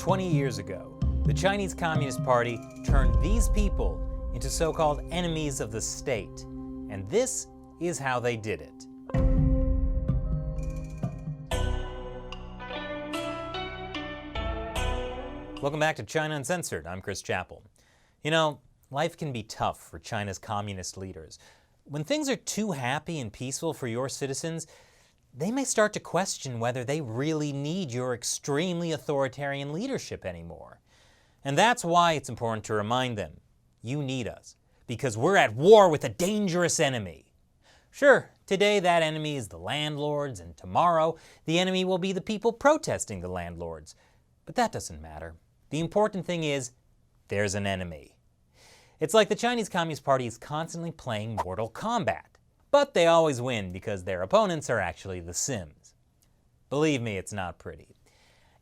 20 years ago, the Chinese Communist Party turned these people into so-called enemies of the state. And this is how they did it. Welcome back to China Uncensored. I'm Chris Chappell. You know, life can be tough for China's communist leaders. When things are too happy and peaceful for your citizens, they may start to question whether they really need your extremely authoritarian leadership anymore. And that's why it's important to remind them, you need us, because we're at war with a dangerous enemy. Sure, today that enemy is the landlords, and tomorrow the enemy will be the people protesting the landlords. But that doesn't matter. The important thing is, there's an enemy. It's like the Chinese Communist Party is constantly playing Mortal Kombat. But they always win because their opponents are actually the Sims. Believe me, it's not pretty.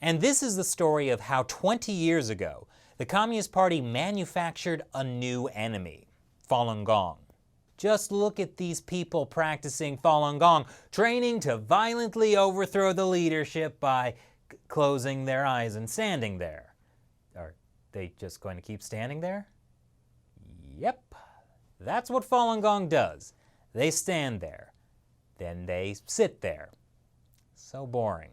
And this is the story of how 20 years ago, the Communist Party manufactured a new enemy, Falun Gong. Just look at these people practicing Falun Gong, training to violently overthrow the leadership by closing their eyes and standing there. Are they just going to keep standing there? Yep, that's what Falun Gong does. They stand there, then they sit there. So boring.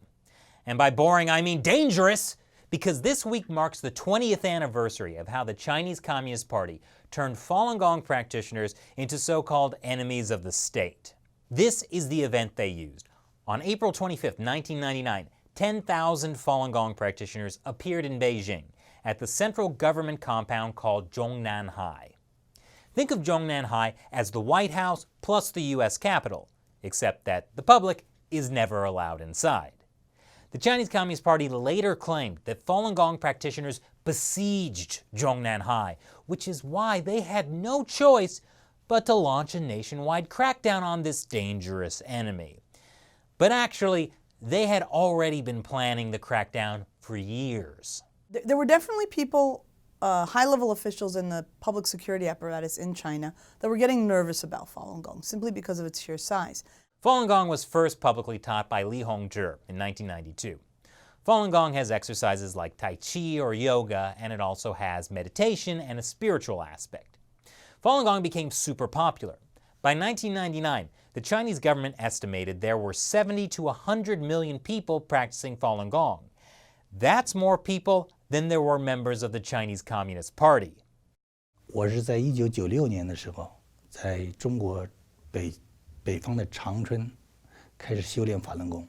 And by boring, I mean dangerous, because this week marks the 20th anniversary of how the Chinese Communist Party turned Falun Gong practitioners into so-called enemies of the state. This is the event they used. On April 25, 1999, 10,000 Falun Gong practitioners appeared in Beijing at the central government compound called Zhongnanhai. Think of Zhongnanhai as the White House plus the U.S. Capitol, except that the public is never allowed inside. The Chinese Communist Party later claimed that Falun Gong practitioners besieged Zhongnanhai, which is why they had no choice but to launch a nationwide crackdown on this dangerous enemy. But actually, they had already been planning the crackdown for years. There were definitely people, high-level officials in the public security apparatus in China that were getting nervous about Falun Gong simply because of its sheer size. Falun Gong was first publicly taught by Li Hongzhi in 1992. Falun Gong has exercises like Tai Chi or yoga, and it also has meditation and a spiritual aspect. Falun Gong became super popular. By 1999, the Chinese government estimated there were 70 to 100 million people practicing Falun Gong. That's more people than there were members of the Chinese Communist Party. 我是在1996年的时候，在中国北方的长春开始修炼法轮功。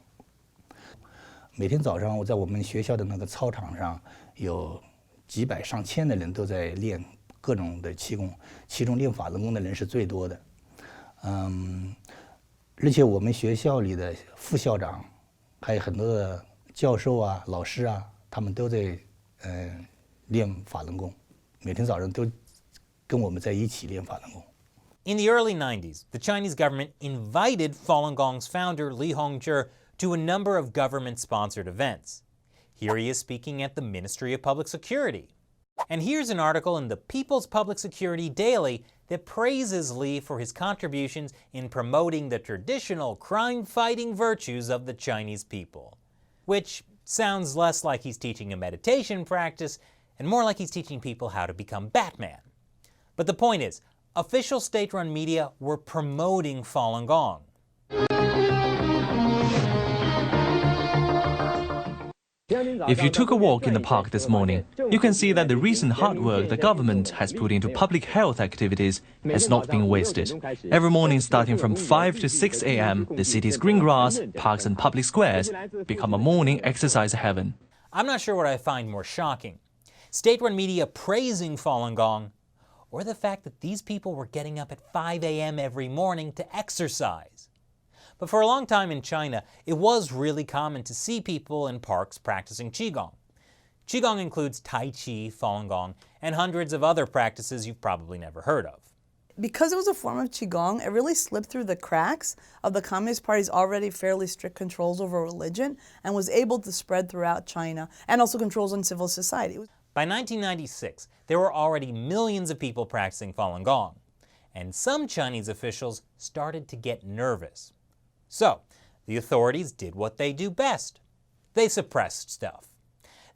每天早上我在我们学校的那个操场上，有几百上千的人都在练各种的气功，其中练法轮功的人是最多的。而且我们学校里的副校长，还有很多的教授啊、老师啊，他们都在练法轮功，每天早上都跟我们在一起练法轮功。In the early 90s, the Chinese government invited Falun Gong's founder Li Hongzhi to a number of government-sponsored events. Here he is speaking at the Ministry of Public Security. And here's an article in the People's Public Security Daily that praises Li for his contributions in promoting the traditional crime-fighting virtues of the Chinese people. Which sounds less like he's teaching a meditation practice and more like he's teaching people how to become Batman. But the point is, official state-run media were promoting Falun Gong. If you took a walk in the park this morning, you can see that the recent hard work the government has put into public health activities has not been wasted. Every morning starting from 5 to 6 a.m., the city's green grass, parks and public squares become a morning exercise heaven. I'm not sure what I find more shocking, state-run media praising Falun Gong, or the fact that these people were getting up at 5 a.m. every morning to exercise. But for a long time in China, it was really common to see people in parks practicing Qigong. Qigong includes Tai Chi, Falun Gong, and hundreds of other practices you've probably never heard of. Because it was a form of Qigong, it really slipped through the cracks of the Communist Party's already fairly strict controls over religion and was able to spread throughout China and also controls on civil society. By 1996, there were already millions of people practicing Falun Gong, and some Chinese officials started to get nervous. So, the authorities did what they do best. They suppressed stuff.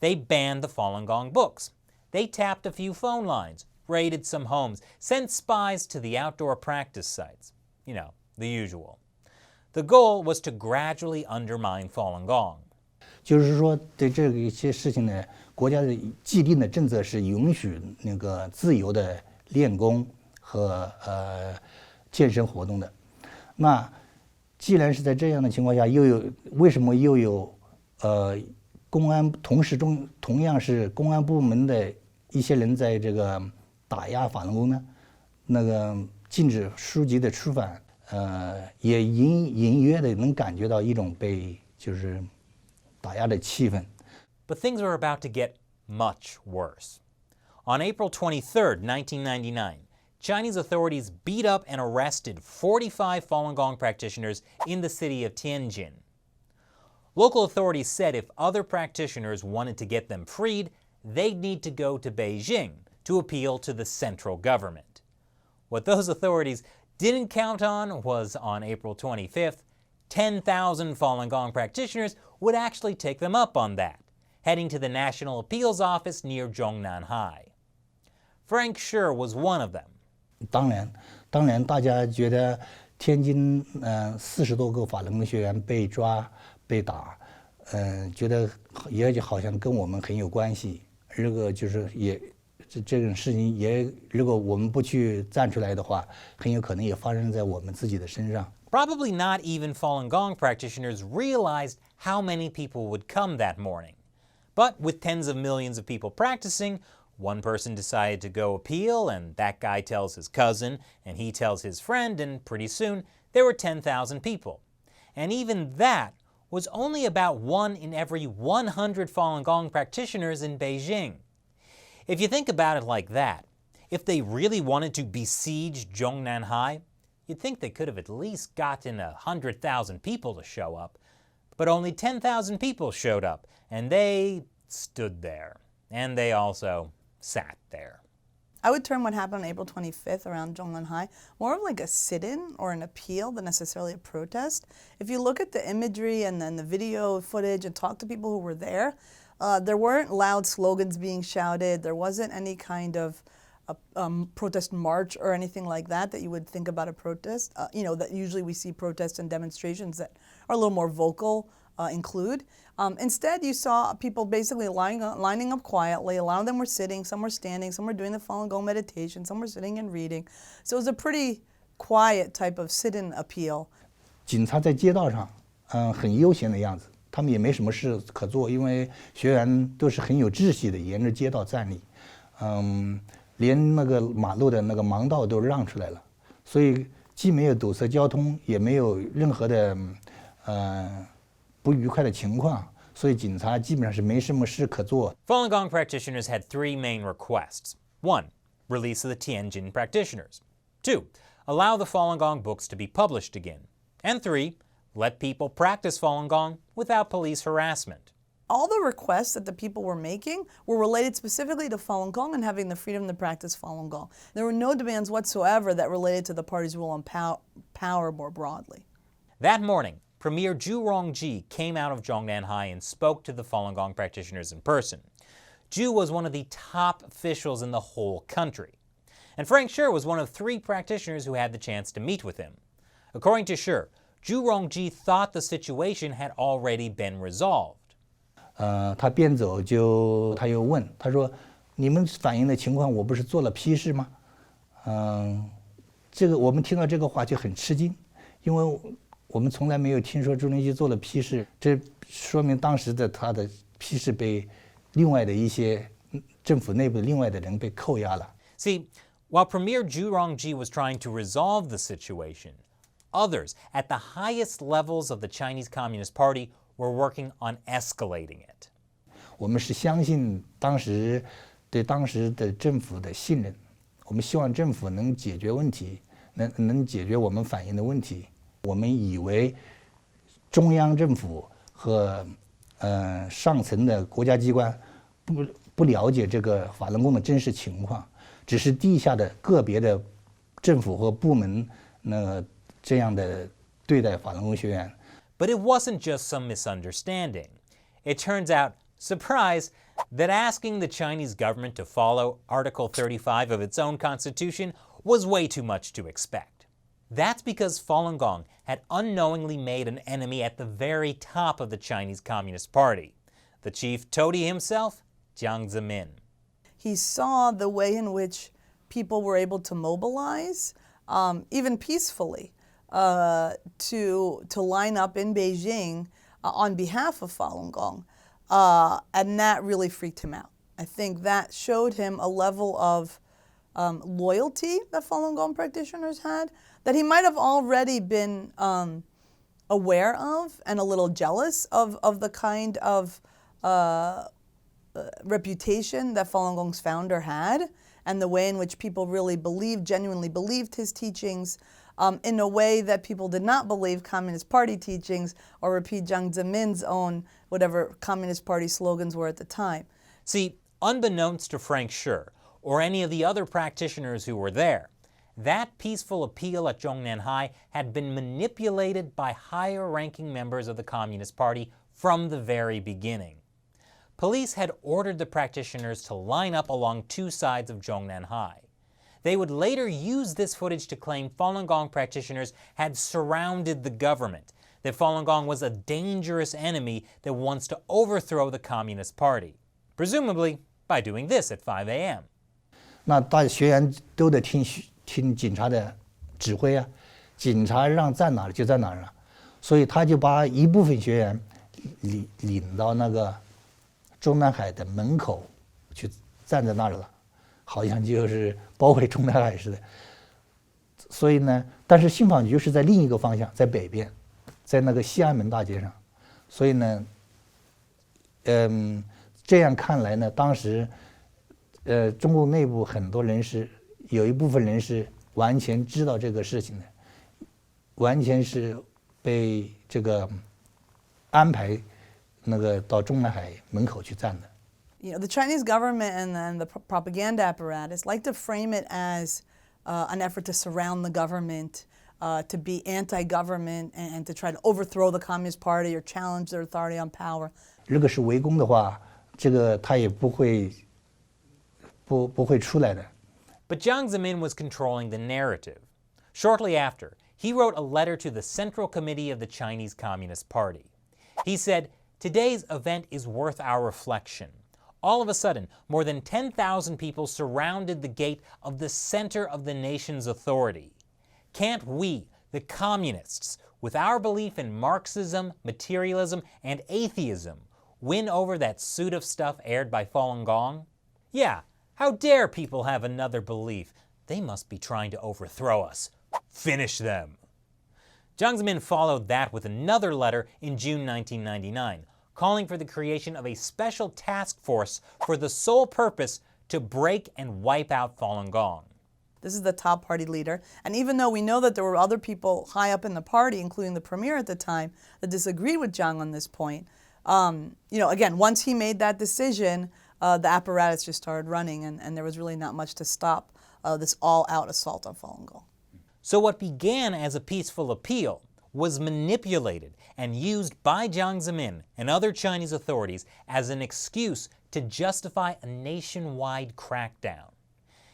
They banned the Falun Gong books. They tapped a few phone lines, raided some homes, sent spies to the outdoor practice sites. You know, the usual. The goal was to gradually undermine Falun Gong. 就是说，对这个一些事情呢，国家的既定的政策是允许那个自由的练功和健身活动的。那既然是在这样的情况下，为什么又有公安同样是公安部门的一些人在这个打压法轮功呢？那个禁止书籍的出版，也隐约的能感觉到一种被就是打压的气氛。But things were about to get much worse. On April 23, 1999, Chinese authorities beat up and arrested 45 Falun Gong practitioners in the city of Tianjin. Local authorities said if other practitioners wanted to get them freed, they'd need to go to Beijing to appeal to the central government. What those authorities didn't count on was on April 25th, 10,000 Falun Gong practitioners would actually take them up on that, heading to the National Appeals Office near Zhongnanhai. Frank Scher was one of them. 当然，大家觉得天津40多个法轮功学员被抓被打，觉得也好像跟我们很有关系。如果就是这种事情如果我们不去站出来的话，很有可能也发生在我们自己的身上。Probably not even Falun Gong practitioners realized how many people would come that morning. But with tens of millions of people practicing, one person decided to go appeal, and that guy tells his cousin, and he tells his friend, and pretty soon there were 10,000 people. And even that was only about 1 in every 100 Falun Gong practitioners in Beijing. If you think about it like that, if they really wanted to besiege Zhongnanhai, you'd think they could have at least gotten 100,000 people to show up. But only 10,000 people showed up, and they stood there. And they also sat there. I would term what happened on April 25th around Zhongnanhai more of like a sit-in or an appeal than necessarily a protest. If you look at the imagery and then the video footage and talk to people who were there weren't loud slogans being shouted. There wasn't any kind of protest march or anything like that you would think about a protest. That usually we see protests and demonstrations that are a little more vocal include. Instead, you saw people basically lining up quietly. A lot of them were sitting, some were standing, some were doing the Falun Gong meditation, some were sitting and reading. So it was a pretty quiet type of sit-in appeal. 警察在街道上，很悠闲的样子，他们也没什么事可做，因为学员都是很有秩序的，沿着街道站立，连那个马路的那个盲道都让出来了，所以既没有堵塞交通，也没有任何的不愉快的情况，所以警察基本上是没什么事可做。Falun Gong practitioners had 3 main requests. 1. Release of the Tianjin practitioners. 2. Allow the Falun Gong books to be published again. And 3. Let people practice Falun Gong without police harassment. All the requests that the people were making were related specifically to Falun Gong and having the freedom to practice Falun Gong. There were no demands whatsoever that related to the party's rule on power more broadly. That morning, Premier Zhu Rongji came out of Zhongnanhai and spoke to the Falun Gong practitioners in person. Zhu was one of the top officials in the whole country. And Frank Scher was one of 3 practitioners who had the chance to meet with him. According to Scher, Zhu Rongji thought the situation had already been resolved. 他边走他又问，他说：“你们反映的情况，我不是做了批示吗？”这个我们听到这个话就很吃惊，因为我们从来没有听说朱镕基做了批示，这说明当时的他的批示被另外的一些政府内部另外的人被扣押了。See, while Premier Zhu Rongji was trying to resolve the situation, others at the highest levels of the Chinese Communist Party were working on escalating it. 我们是相信对当时的政府的信任，我们希望政府能解决问题，能解决我们反映的问题。我们以为中央政府和上层的国家机关不了解这个法轮功的真实情况，只是地下的个别的政府和部门这样的对待法轮功学员。But it wasn't just some misunderstanding. It turns out Surprise that asking the Chinese government to follow Article 35 of its own constitution was way too much to expect. That's because Falun Gong had unknowingly made an enemy at the very top of the Chinese Communist Party, the chief toady himself, Jiang Zemin. He saw the way in which people were able to mobilize, even peacefully, to line up in Beijing on behalf of Falun Gong. And that really freaked him out. I think that showed him a level of loyalty that Falun Gong practitioners had that he might have already been aware of and a little jealous of the kind of reputation that Falun Gong's founder had and the way in which people really genuinely believed his teachings in a way that people did not believe Communist Party teachings or repeat Jiang Zemin's own whatever Communist Party slogans were at the time. See, unbeknownst to Frank Sher or any of the other practitioners who were there, that peaceful appeal at Zhongnanhai had been manipulated by higher-ranking members of the Communist Party from the very beginning. Police had ordered the practitioners to line up along two sides of Zhongnanhai. They would later use this footage to claim Falun Gong practitioners had surrounded the government, that Falun Gong was a dangerous enemy that wants to overthrow the Communist Party, presumably by doing this at 5 a.m. 那大学员都得听警察的指挥啊，警察让站哪儿就在哪儿了，所以他就把一部分学员领到那个中南海的门口去站在那儿了，好像就是包围中南海似的。所以呢，但是信访局是在另一个方向，在北边，在那个西安门大街上。所以呢，这样看来呢，当时中共内部很多人士，有一部分人是完全知道这个事情的，完全是被这个安排那个到中南海门口去站的。You know, the Chinese government and then the propaganda apparatus like to frame it as an effort to surround the government, to be anti-government and to try to overthrow the Communist Party or challenge their authority on power. 如果是围攻的话，这个他也不会出来的。But Jiang Zemin was controlling the narrative. Shortly after, he wrote a letter to the Central Committee of the Chinese Communist Party. He said, "Today's event is worth our reflection. All of a sudden, more than 10,000 people surrounded the gate of the center of the nation's authority. Can't we, the communists, with our belief in Marxism, materialism, and atheism, win over that suit of stuff aired by Falun Gong? Yeah, how dare people have another belief? They must be trying to overthrow us. Finish them." Jiang Zemin followed that with another letter in June 1999, calling for the creation of a special task force for the sole purpose to break and wipe out Falun Gong. This is the top party leader. And even though we know that there were other people high up in the party, including the premier at the time, that disagreed with Jiang on this point, again, once he made that decision, the apparatus just started running, and there was really not much to stop this all-out assault on Falun Gong. So what began as a peaceful appeal was manipulated and used by Jiang Zemin and other Chinese authorities as an excuse to justify a nationwide crackdown.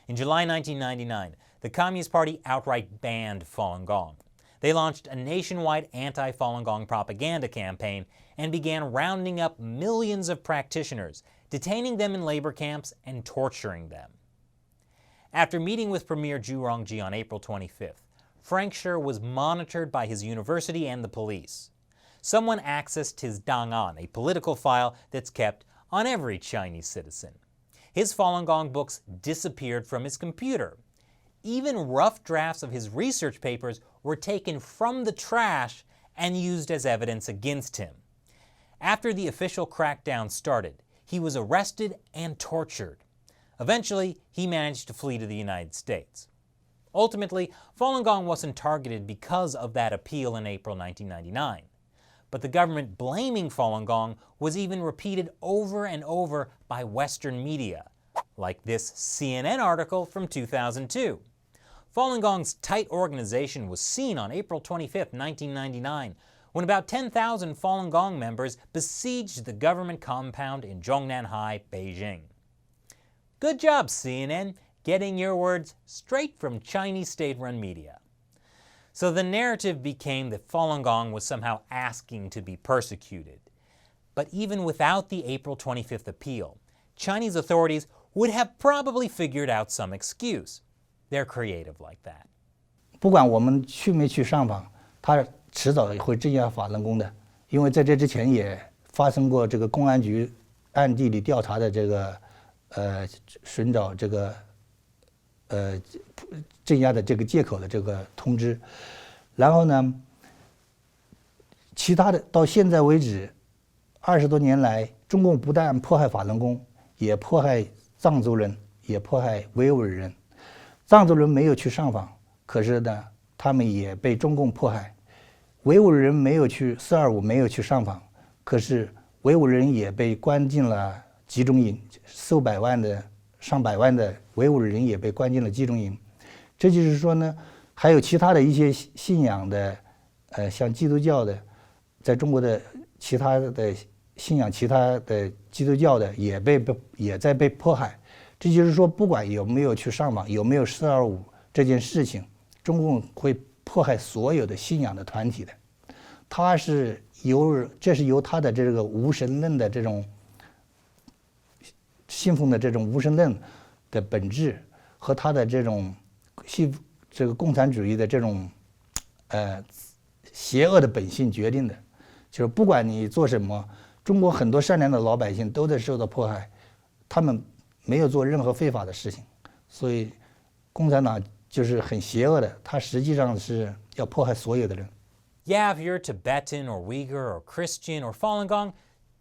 In July 1999, the Communist Party outright banned Falun Gong. They launched a nationwide anti-Falun Gong propaganda campaign and began rounding up millions of practitioners, detaining them in labor camps and torturing them. After meeting with Premier Zhu Rongji on April 25th, Frank Sher was monitored by his university and the police. Someone accessed his档案, a political file that's kept on every Chinese citizen. His Falun Gong books disappeared from his computer. Even rough drafts of his research papers were taken from the trash and used as evidence against him. After the official crackdown started, he was arrested and tortured. Eventually, he managed to flee to the United States. Ultimately, Falun Gong wasn't targeted because of that appeal in April 1999. But the government blaming Falun Gong was even repeated over and over by Western media, like this CNN article from 2002. Falun Gong's tight organization was seen on April 25, 1999, when about 10,000 Falun Gong members besieged the government compound in Zhongnanhai, Beijing. Good job, CNN, getting your words straight from Chinese state-run media. So the narrative became that Falun Gong was somehow asking to be persecuted. But even without the April 25th appeal, Chinese authorities would have probably figured out some excuse. They're creative like that. 不管我们去没去上访，他迟早会镇压法轮功的，因为在这之前也发生过这个公安局暗地里调查的这个寻找这个镇压的这个借口的这个通知，然后呢，其他的到现在为止，20多年来，中共不但迫害法轮功，也迫害藏族人，也迫害维吾尔人。藏族人没有去上访，可是呢，他们也被中共迫害。维吾尔人没有去425，没有去上访，可是维吾尔人也被关进了集中营，上百万的维吾尔人也被关进了集中营。这就是说呢，还有其他的一些信仰的，像基督教的，在中国的其他的信仰其他的基督教的也在被迫害。这就是说，不管有没有去上访，有没有425这件事情，中共会迫害所有的信仰的团体的。这是由他的这个无神论的这种信奉的这种无神论的本质和他的这种这个共产主义的这种邪恶的本性决定的。就是不管你做什么，中国很多善良的老百姓都在受到迫害，他们没有做任何非法的事情，所以共产党就是很邪恶的，他实际上是要迫害所有的人。Yeah, if you're Tibetan or Uyghur or Christian or Falun Gong,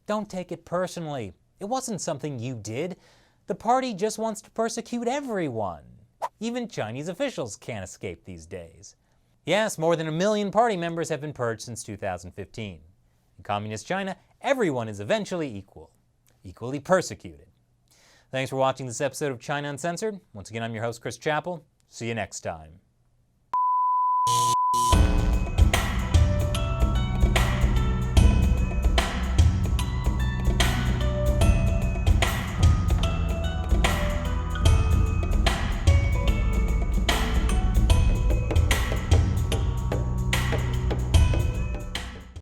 don't take it personally. It wasn't something you did. The party just wants to persecute everyone. Even Chinese officials can't escape these days. Yes, more than 1 million party members have been purged since 2015. In Communist China, everyone is eventually equally persecuted. Thanks for watching this episode of China Uncensored. Once again, I'm your host, Chris Chappell. See you next time.